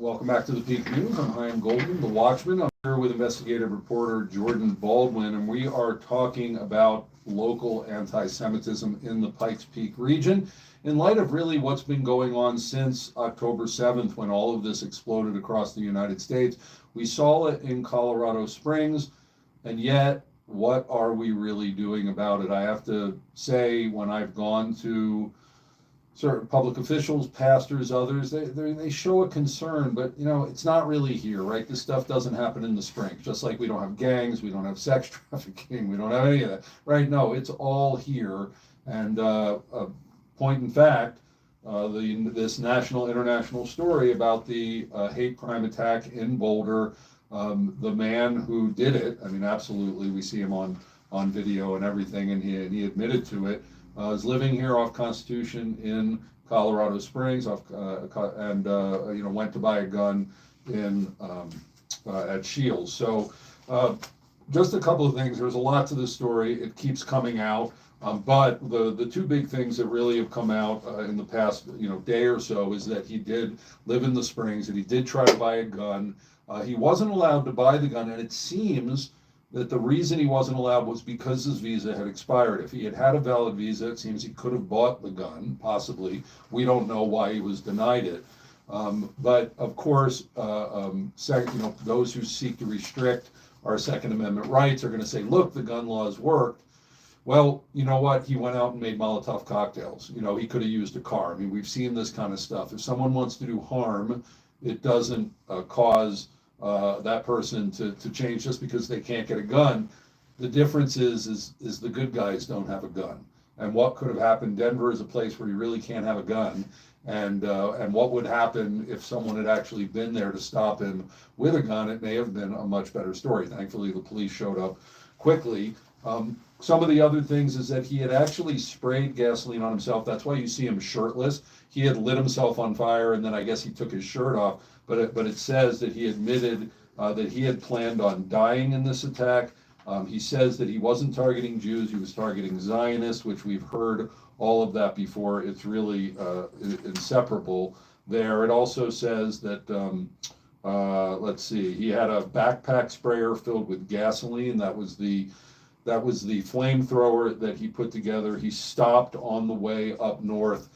Welcome back to the Peak News. I'm Chaim Goldman, the Watchman. I'm here with investigative reporter Jordan Baldwin, and we are talking about local anti-Semitism in the Pikes Peak region in light of really what's been going on since October 7th when all of this exploded across the United States. We saw it in Colorado Springs, and yet what are we really doing about it? I have to say, when I've gone to certain public officials, pastors, others, they show a concern, but it's not really here, right? This stuff doesn't happen in the Springs, just like we don't have gangs, we don't have sex trafficking, we don't have any of that, right? No, it's all here. And a point in fact, this national, international story about the hate crime attack in Boulder, the man who did it, I mean, absolutely, we see him on video and everything, and he admitted to it. Is living here off Constitution in Colorado Springs, and went to buy a gun in at Shields. So just a couple of things. There's a lot to this story. It keeps coming out, but the two big things that really have come out in the past day or so is that he did live in the Springs, and he did try to buy a gun. He wasn't allowed to buy the gun, and it seems that the reason he wasn't allowed was because his visa had expired. If he had had a valid visa, it seems he could have bought the gun, possibly. We don't know why he was denied it. But of course, those who seek to restrict our Second Amendment rights are going to say, look, the gun laws worked. Well, you know what? He went out and made Molotov cocktails. He could have used a car. I mean, we've seen this kind of stuff. If someone wants to do harm, it doesn't cause that person to change just because they can't get a gun. The difference is the good guys don't have a gun. And what could have happened? Denver is a place where you really can't have a gun. And what would happen if someone had actually been there to stop him with a gun? It may have been a much better story. Thankfully, the police showed up quickly. Some of the other things is that he had actually sprayed gasoline on himself. That's why you see him shirtless. He had lit himself on fire, and then I guess he took his shirt off. But it says that he admitted that he had planned on dying in this attack. He says that he wasn't targeting Jews, he was targeting Zionists, which we've heard all of that before. It's really inseparable there. It also says that, let's see, he had a backpack sprayer filled with gasoline. That was the flamethrower that he put together. He stopped on the way up north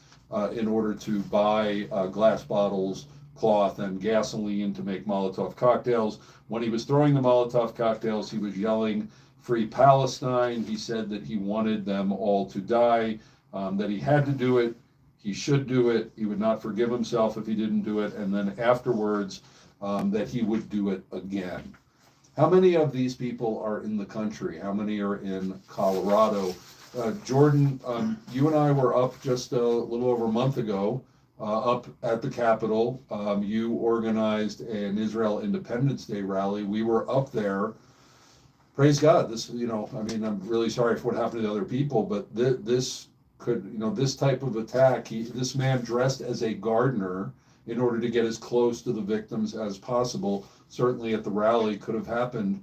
in order to buy glass bottles, cloth, and gasoline to make Molotov cocktails. When he was throwing the Molotov cocktails, he was yelling, "Free Palestine." He said that he wanted them all to die, that he had to do it, he should do it, he would not forgive himself if he didn't do it, and then afterwards that he would do it again. How many of these people are in the country? How many are in Colorado? Jordan, you and I were up just a little over a month ago, up at the Capitol. You organized an Israel Independence Day rally. We were up there. Praise God. This, I'm really sorry for what happened to other people, but this type of attack, this man dressed as a gardener in order to get as close to the victims as possible, certainly at the rally, could have happened.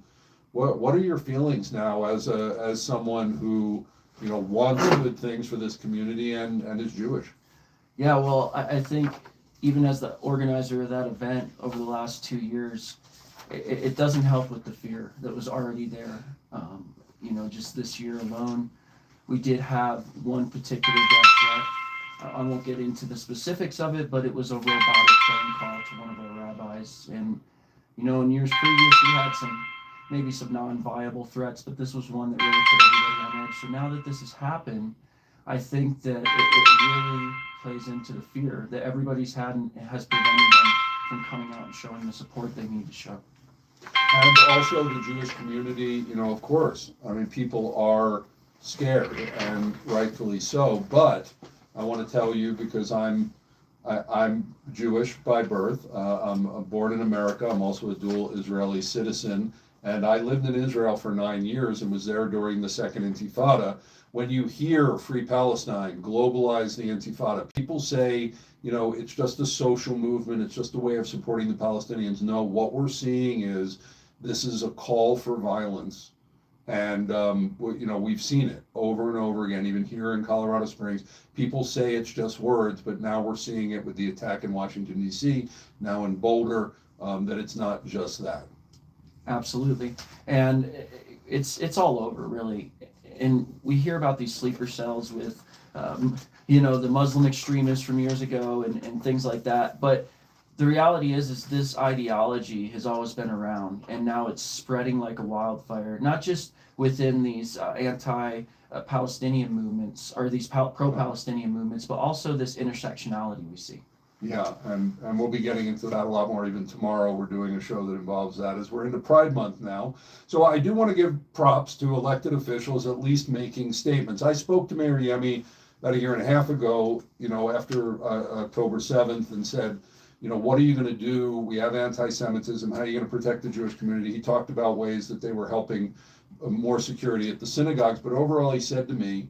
What are your feelings now as someone who, wants good things for this community and is Jewish? Yeah, well, I think even as the organizer of that event over the last 2 years, it doesn't help with the fear that was already there. Just this year alone, we did have one particular death threat. I won't get into the specifics of it, but it was a robotic phone call to one of our rabbis. And, in years previous, we had maybe some non-viable threats, but this was one that really put everybody on edge. So now that this has happened, I think that it really plays into the fear that everybody's had and has prevented them from coming out and showing the support they need to show. And also the Jewish community, of course, people are scared, and rightfully so, but I want to tell you, because I'm Jewish by birth. I'm born in America. I'm also a dual Israeli citizen, and I lived in Israel for 9 years and was there during the Second Intifada. When you hear Free Palestine, globalize the Intifada, people say, it's just a social movement, it's just a way of supporting the Palestinians. No, what we're seeing is this is a call for violence And, we've seen it over and over again, even here in Colorado Springs. People say it's just words, but now we're seeing it with the attack in Washington, D.C., now in Boulder, that it's not just that. Absolutely. And it's all over, really. And we hear about these sleeper cells with, the Muslim extremists from years ago and things like that. But the reality is this ideology has always been around, and now it's spreading like a wildfire, not just within these anti-Palestinian movements or these pro-Palestinian movements, but also this intersectionality we see. Yeah, and we'll be getting into that a lot more even tomorrow. We're doing a show that involves that as we're into Pride Month now. So I do want to give props to elected officials at least making statements. I spoke to Mayor Yemi about a year and a half ago, after October 7th, and said, what are you going to do? We have anti-Semitism. How are you going to protect the Jewish community? He talked about ways that they were helping more security at the synagogues. But overall, he said to me,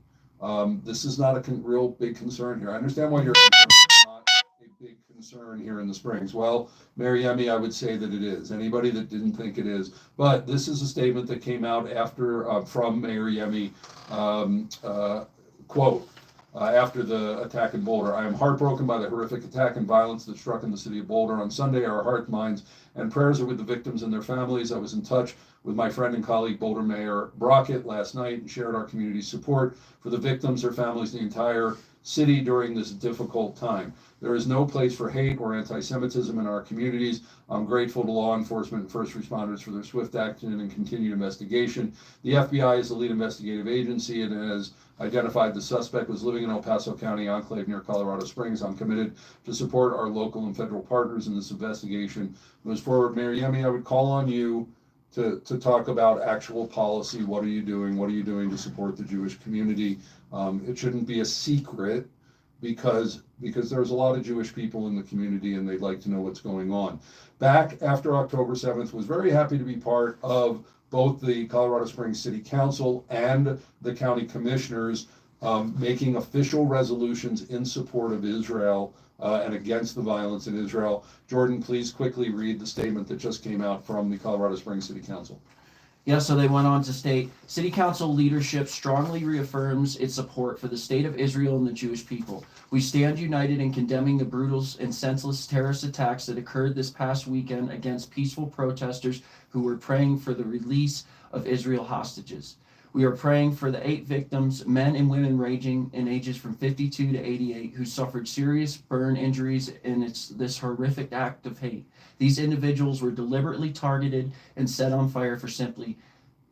this is not a real big concern here. I understand why you're concerned. It's not a big concern here in the Springs. Well, Mayor Yemi, I would say that it is. Anybody that didn't think it is. But this is a statement that came out after from Mayor Yemi, quote, after the attack in Boulder. I am heartbroken by the horrific attack and violence that struck in the city of Boulder on Sunday. Our hearts, minds, and prayers are with the victims and their families. I was in touch with my friend and colleague Boulder Mayor Brockett last night and shared our community's support for the victims, their families, the entire city during this difficult time. There is no place for hate or anti-Semitism in our communities. I'm grateful to law enforcement and first responders for their swift action and continued investigation. The FBI is the lead investigative agency and has identified the suspect was living in El Paso County enclave near Colorado Springs. I'm committed to support our local and federal partners in this investigation. Moving forward, Mayor Yemi, I would call on you to talk about actual policy. What are you doing? What are you doing to support the Jewish community? It shouldn't be a secret because there's a lot of Jewish people in the community and they'd like to know what's going on. Back after October 7th, was very happy to be part of both the Colorado Springs City Council and the county commissioners making official resolutions in support of Israel and against the violence in Israel. Jordan, please quickly read the statement that just came out from the Colorado Springs City Council. Yeah, so they went on to state, City Council leadership strongly reaffirms its support for the state of Israel and the Jewish people. We stand united in condemning the brutal and senseless terrorist attacks that occurred this past weekend against peaceful protesters who were praying for the release of Israel hostages. We are praying for the 8 victims, men and women ranging in ages from 52 to 88, who suffered serious burn injuries in this horrific act of hate. These individuals were deliberately targeted and set on fire for simply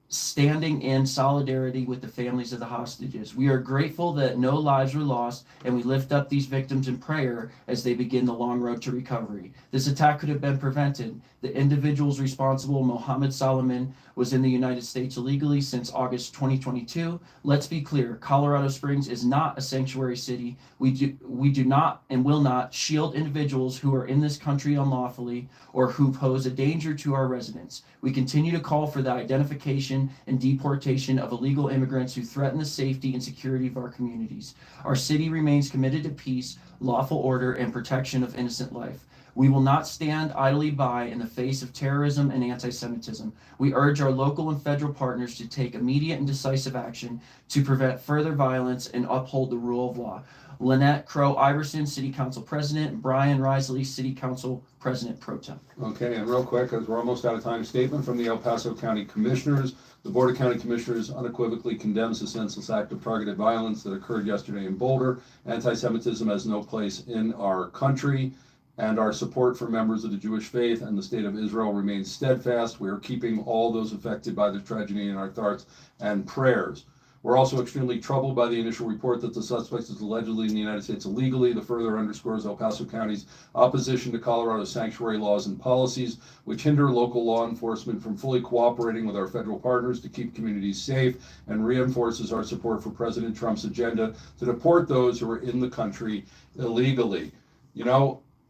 standing in solidarity with the families of the hostages. We are grateful that no lives were lost, and we lift up these victims in prayer as they begin the long road to recovery. This attack could have been prevented. The individuals responsible, Mohammed Solomon, was in the United States illegally since August 2022. Let's be clear, Colorado Springs is not a sanctuary city. We do not and will not shield individuals who are in this country unlawfully or who pose a danger to our residents. We continue to call for the identification and deportation of illegal immigrants who threaten the safety and security of our communities. Our city remains committed to peace, lawful order, and protection of innocent life. We will not stand idly by in the face of terrorism and anti-Semitism. We urge our local and federal partners to take immediate and decisive action to prevent further violence and uphold the rule of law. Lynette Crow-Iverson, City Council President, and Brian Risley, City Council President Pro Tem. Okay, and real quick, because we're almost out of time, statement from the El Paso County Commissioners. The Board of County Commissioners unequivocally condemns the senseless act of targeted violence that occurred yesterday in Boulder. Anti-Semitism has no place in our country, and our support for members of the Jewish faith and the state of Israel remains steadfast. We are keeping all those affected by this tragedy in our thoughts and prayers. We're also extremely troubled by the initial report that the suspect is allegedly in the United States illegally. The further underscores El Paso County's opposition to Colorado's sanctuary laws and policies, which hinder local law enforcement from fully cooperating with our federal partners to keep communities safe, and reinforces our support for President Trump's agenda to deport those who are in the country illegally.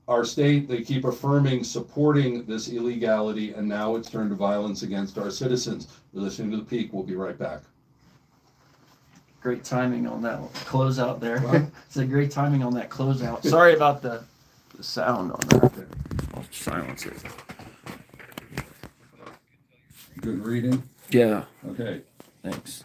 Our state, they keep affirming, supporting this illegality, and now it's turned to violence against our citizens. You're listening to The Peak. We'll be right back. Great timing on that closeout there. What? It's a great timing on that closeout. Sorry about the sound on that. I'll silence it. Good reading? Yeah. Okay. Thanks.